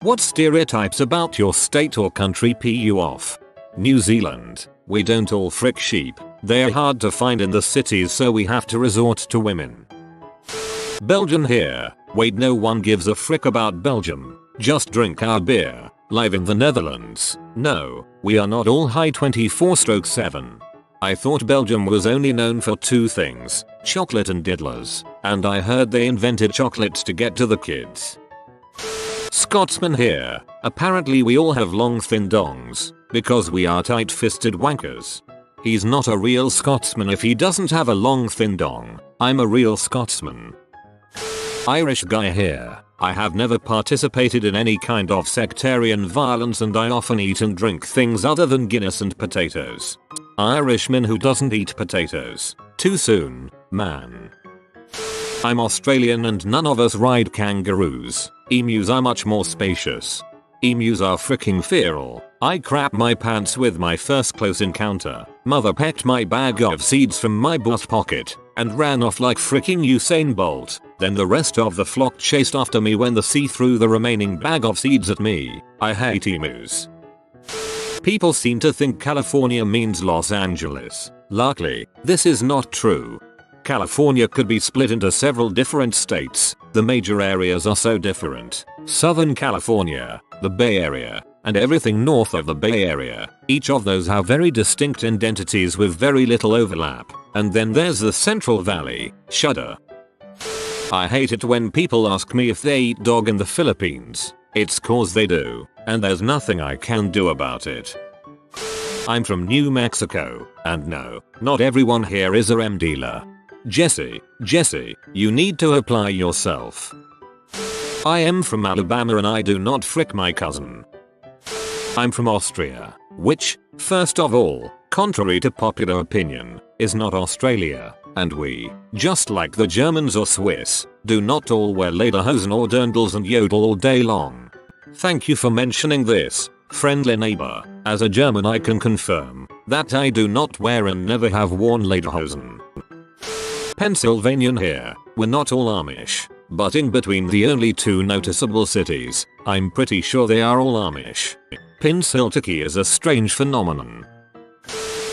What stereotypes about your state or country pee you off? New Zealand. We don't all frick sheep. They're hard to find in the cities, so we have to resort to women. Belgian here. Wait, no one gives a frick about Belgium. Just drink our beer. Live in the Netherlands. No, we are not all high 24/7. I thought Belgium was only known for two things, chocolate and diddlers, and I heard they invented chocolates to get to the kids. Scotsman here. Apparently we all have long thin dongs, because we are tight-fisted wankers. He's not a real Scotsman if he doesn't have a long thin dong. I'm a real Scotsman. Irish guy here. I have never participated in any kind of sectarian violence, and I often eat and drink things other than Guinness and potatoes. Irishman who doesn't eat potatoes. Too soon, man. I'm Australian and none of us ride kangaroos. Emus are much more spacious. Emus are freaking feral. I crap my pants with my first close encounter. Mother pecked my bag of seeds from my butt pocket and ran off like freaking Usain Bolt. Then the rest of the flock chased after me when the sea threw the remaining bag of seeds at me. I hate emus. People seem to think California means Los Angeles. Luckily, this is not true. California could be split into several different states. The major areas are so different. Southern California, the Bay Area, and everything north of the Bay Area. Each of those have very distinct identities with very little overlap. And then there's the Central Valley. Shudder. I hate it when people ask me if they eat dog in the Philippines. It's cause they do, and there's nothing I can do about it. I'm from New Mexico, and no, not everyone here is a rem dealer. Jesse, you need to apply yourself. I am from Alabama and I do not frick my cousin. I'm from Austria, which, first of all, contrary to popular opinion, is not Australia, and we, just like the Germans or Swiss, do not all wear lederhosen or dirndls and yodel all day long. Thank you for mentioning this, friendly neighbor. As a German I can confirm that I do not wear and never have worn lederhosen. Pennsylvanian here. We're not all Amish, but in between the only two noticeable cities, I'm pretty sure they are all Amish. Pennsylvania is a strange phenomenon.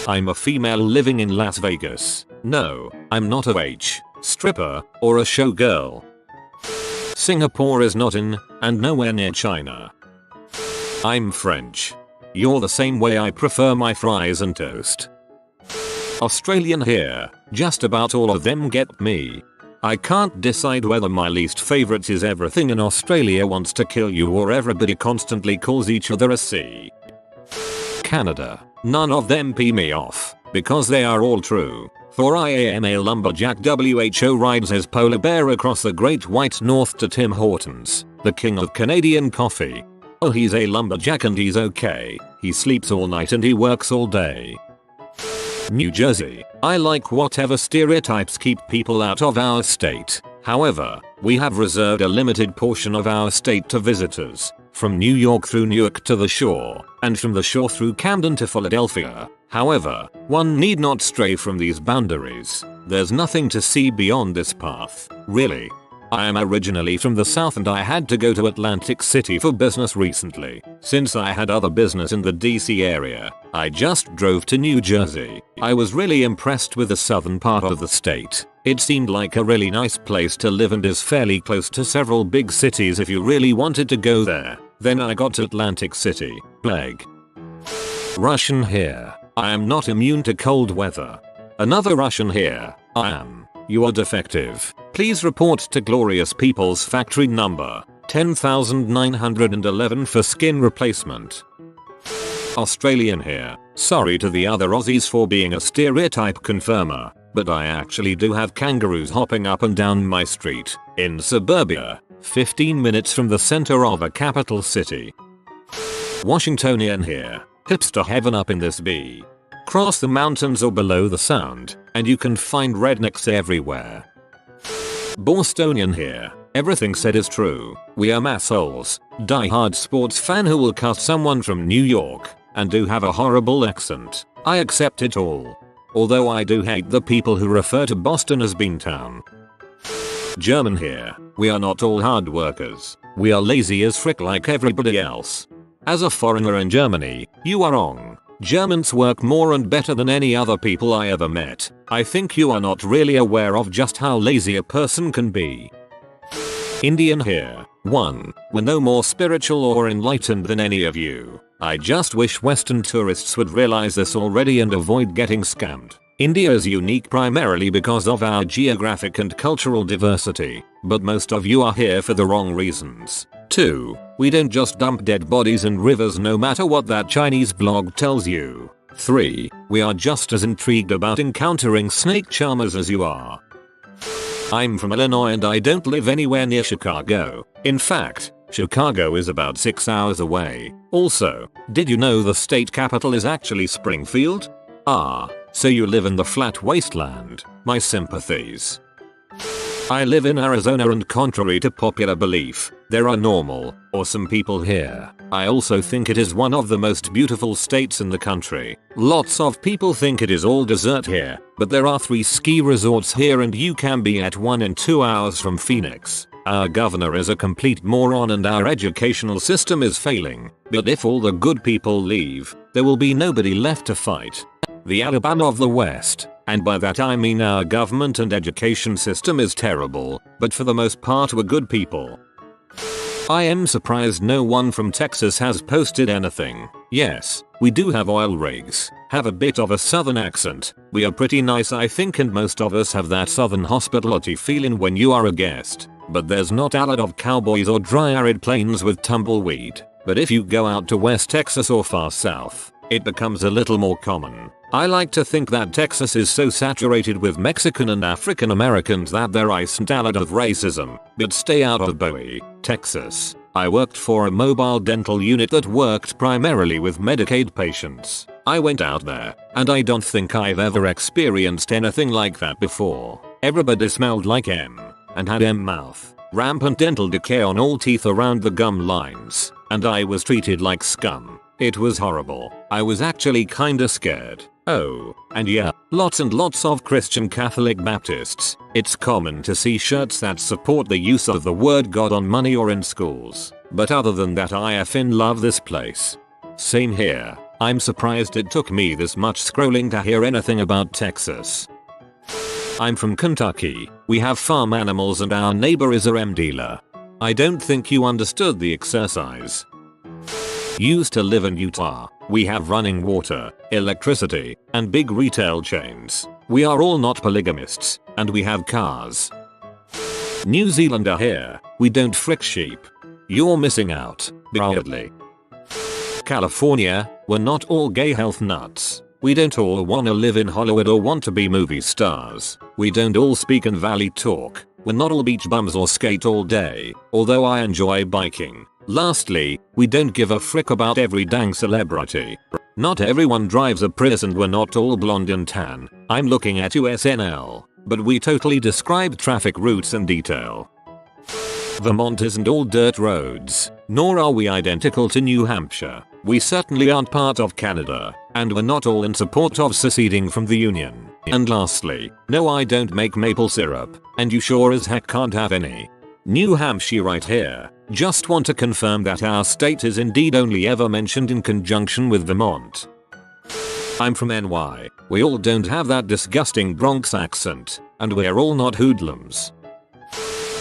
I'm a female living in Las Vegas. No, I'm not a stripper or a showgirl. Singapore is not in, and nowhere near China. I'm French. You're the same way. I prefer my fries and toast. Australian here. Just about all of them get me. I can't decide whether my least favorite is everything in Australia wants to kill you or everybody constantly calls each other a C. Canada. None of them pee me off, because they are all true. For I am a lumberjack. WHO rides his polar bear across the Great White North to Tim Hortons, the king of Canadian coffee. Oh, he's a lumberjack and he's okay. He sleeps all night and he works all day. New Jersey. I like whatever stereotypes keep people out of our state. However, we have reserved a limited portion of our state to visitors. From New York through Newark to the shore, and from the shore through Camden to Philadelphia. However, one need not stray from these boundaries. There's nothing to see beyond this path, really. I am originally from the South and I had to go to Atlantic City for business recently. Since I had other business in the DC area, I just drove to New Jersey. I was really impressed with the southern part of the state. It seemed like a really nice place to live and is fairly close to several big cities if you really wanted to go there. Then I got to Atlantic City. Plague. Russian here. I am not immune to cold weather. Another Russian here. I am. You are defective. Please report to Glorious People's Factory number 10,911 for skin replacement. Australian here. Sorry to the other Aussies for being a stereotype confirmer, but I actually do have kangaroos hopping up and down my street, in suburbia, 15 minutes from the center of a capital city. Washingtonian here. Hipster heaven up in this bee. Cross the mountains or below the sound, and you can find rednecks everywhere. Bostonian here. Everything said is true. We are massholes. Die-hard sports fan who will cut someone from New York, and do have a horrible accent. I accept it all. Although I do hate the people who refer to Boston as Beantown. German here. We are not all hard workers. We are lazy as frick like everybody else. As a foreigner in Germany, you are wrong. Germans work more and better than any other people I ever met. I think you are not really aware of just how lazy a person can be. Indian here. 1. We're no more spiritual or enlightened than any of you. I just wish Western tourists would realize this already and avoid getting scammed. India is unique primarily because of our geographic and cultural diversity, but most of you are here for the wrong reasons. 2. We don't just dump dead bodies in rivers no matter what that Chinese blog tells you. 3. We are just as intrigued about encountering snake charmers as you are. I'm from Illinois and I don't live anywhere near Chicago. In fact, Chicago is about 6 hours away. Also, did you know the state capital is actually Springfield? Ah, so you live in the flat wasteland. My sympathies. I live in Arizona and contrary to popular belief, there are normal, awesome people here. I also think it is one of the most beautiful states in the country. Lots of people think it is all desert here, but there are 3 ski resorts here and you can be at one in 2 hours from Phoenix. Our governor is a complete moron and our educational system is failing, but if all the good people leave, there will be nobody left to fight. The Alabama of the West. And by that I mean our government and education system is terrible, but for the most part we're good people. I am surprised no one from Texas has posted anything. Yes, we do have oil rigs, have a bit of a southern accent, we are pretty nice I think and most of us have that southern hospitality feeling when you are a guest, but there's not a lot of cowboys or dry arid plains with tumbleweed. But if you go out to West Texas or far south, it becomes a little more common. I like to think that Texas is so saturated with Mexican and African Americans that there isn't a lot of racism, but stay out of Bowie, Texas. I worked for a mobile dental unit that worked primarily with Medicaid patients. I went out there, and I don't think I've ever experienced anything like that before. Everybody smelled like M, and had M mouth, rampant dental decay on all teeth around the gum lines, and I was treated like scum. It was horrible. I was actually kinda scared. Oh, and yeah, lots and lots of Christian Catholic Baptists. It's common to see shirts that support the use of the word God on money or in schools. But other than that I effing love this place. Same here. I'm surprised it took me this much scrolling to hear anything about Texas. I'm from Kentucky. We have farm animals and our neighbor is a M dealer. I don't think you understood the exercise. Used to live in Utah. We have running water, electricity, and big retail chains. We are all not polygamists, and we have cars. New Zealander here. We don't frick sheep. You're missing out, badly. California. We're not all gay health nuts. We don't all wanna live in Hollywood or want to be movie stars. We don't all speak in valley talk. We're not all beach bums or skate all day, although I enjoy biking. Lastly, we don't give a frick about every dang celebrity. Not everyone drives a Prius and we're not all blonde and tan. I'm looking at USNL, but we totally describe traffic routes in detail. Vermont isn't all dirt roads, nor are we identical to New Hampshire. We certainly aren't part of Canada, and we're not all in support of seceding from the Union. And lastly, no I don't make maple syrup, and you sure as heck can't have any. New Hampshire right here. Just want to confirm that our state is indeed only ever mentioned in conjunction with Vermont. I'm from NY. We all don't have that disgusting Bronx accent, and we're all not hoodlums.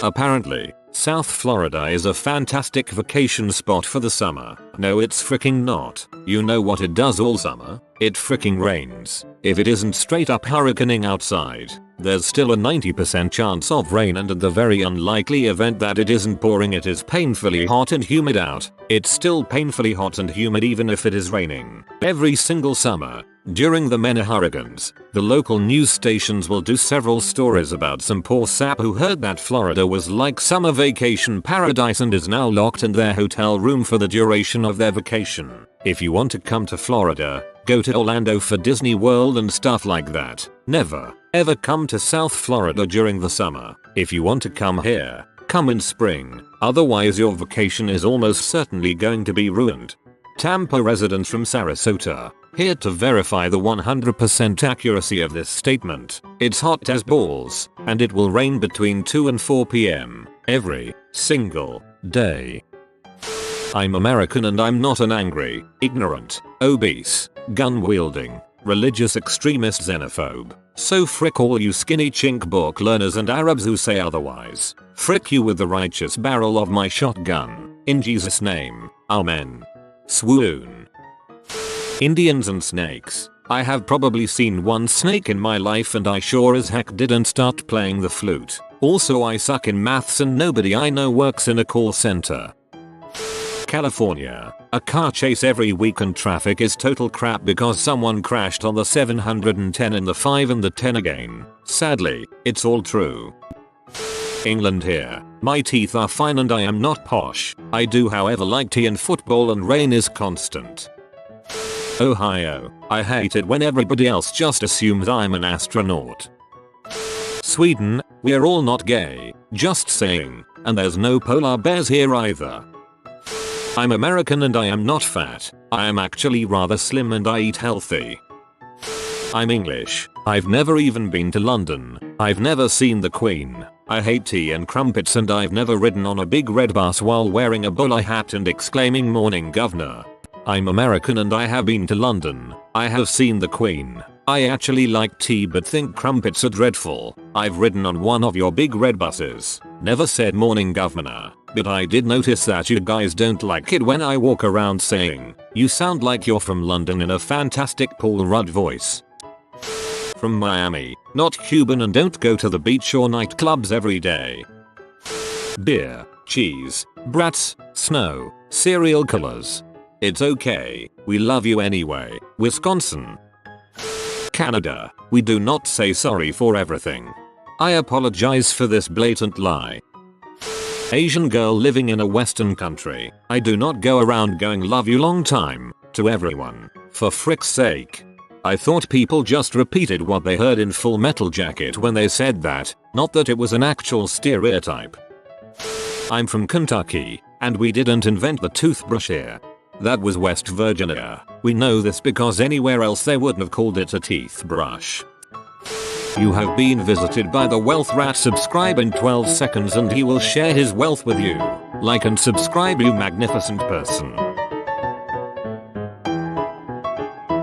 Apparently, South Florida is a fantastic vacation spot for the summer. No, it's freaking not. You know what it does all summer? It freaking rains. If it isn't straight up hurricaning outside, there's still a 90% chance of rain, and in the very unlikely event that it isn't pouring, it is painfully hot and humid out. It's still painfully hot and humid even if it is raining. Every single summer, during the many hurricanes, the local news stations will do several stories about some poor sap who heard that Florida was like summer vacation paradise and is now locked in their hotel room for the duration of their vacation. If you want to come to Florida, go to Orlando for Disney World and stuff like that. Never, ever come to South Florida during the summer. If you want to come here, come in spring. Otherwise your vacation is almost certainly going to be ruined. Tampa residents from Sarasota. Here to verify the 100% accuracy of this statement. It's hot as balls, and it will rain between 2 and 4 p.m. every Single day. I'm American and I'm not an angry, ignorant, obese, gun-wielding, religious extremist xenophobe. So frick all you skinny chink book learners and Arabs who say otherwise. Frick you with the righteous barrel of my shotgun. In Jesus' name, amen. Swoon. Indians and snakes. I have probably seen one snake in my life and I sure as heck didn't start playing the flute. Also I suck in maths and nobody I know works in a call center. California. A car chase every week and traffic is total crap because someone crashed on the 710 in the 5 and the 10 again. Sadly, it's all true. England here. My teeth are fine and I am not posh. I do however like tea and football and rain is constant. Ohio. I hate it when everybody else just assumes I'm an astronaut. Sweden. We're all not gay. Just saying. And there's no polar bears here either. I'm American and I am not fat. I am actually rather slim and I eat healthy. I'm English. I've never even been to London. I've never seen the Queen. I hate tea and crumpets and I've never ridden on a big red bus while wearing a bowler hat and exclaiming morning governor. I'm American and I have been to London. I have seen the Queen. I actually like tea but think crumpets are dreadful. I've ridden on one of your big red buses. Never said morning governor. But I did notice that you guys don't like it when I walk around saying, "You sound like you're from London" in a fantastic Paul Rudd voice. From Miami, not Cuban and don't go to the beach or nightclubs every day. Beer, cheese, brats, snow, serial killers. It's okay, we love you anyway. Wisconsin. Canada, we do not say sorry for everything. I apologize for this blatant lie. Asian girl living in a western country. I do not go around going love you long time to everyone. For frick's sake. I thought people just repeated what they heard in Full Metal Jacket when they said that, not that it was an actual stereotype. I'm from Kentucky, and we didn't invent the toothbrush here. That was West Virginia. We know this because anywhere else they wouldn't have called it a teeth brush. You have been visited by the wealth rat. Subscribe in 12 seconds and he will share his wealth with you. Like and subscribe, you magnificent person.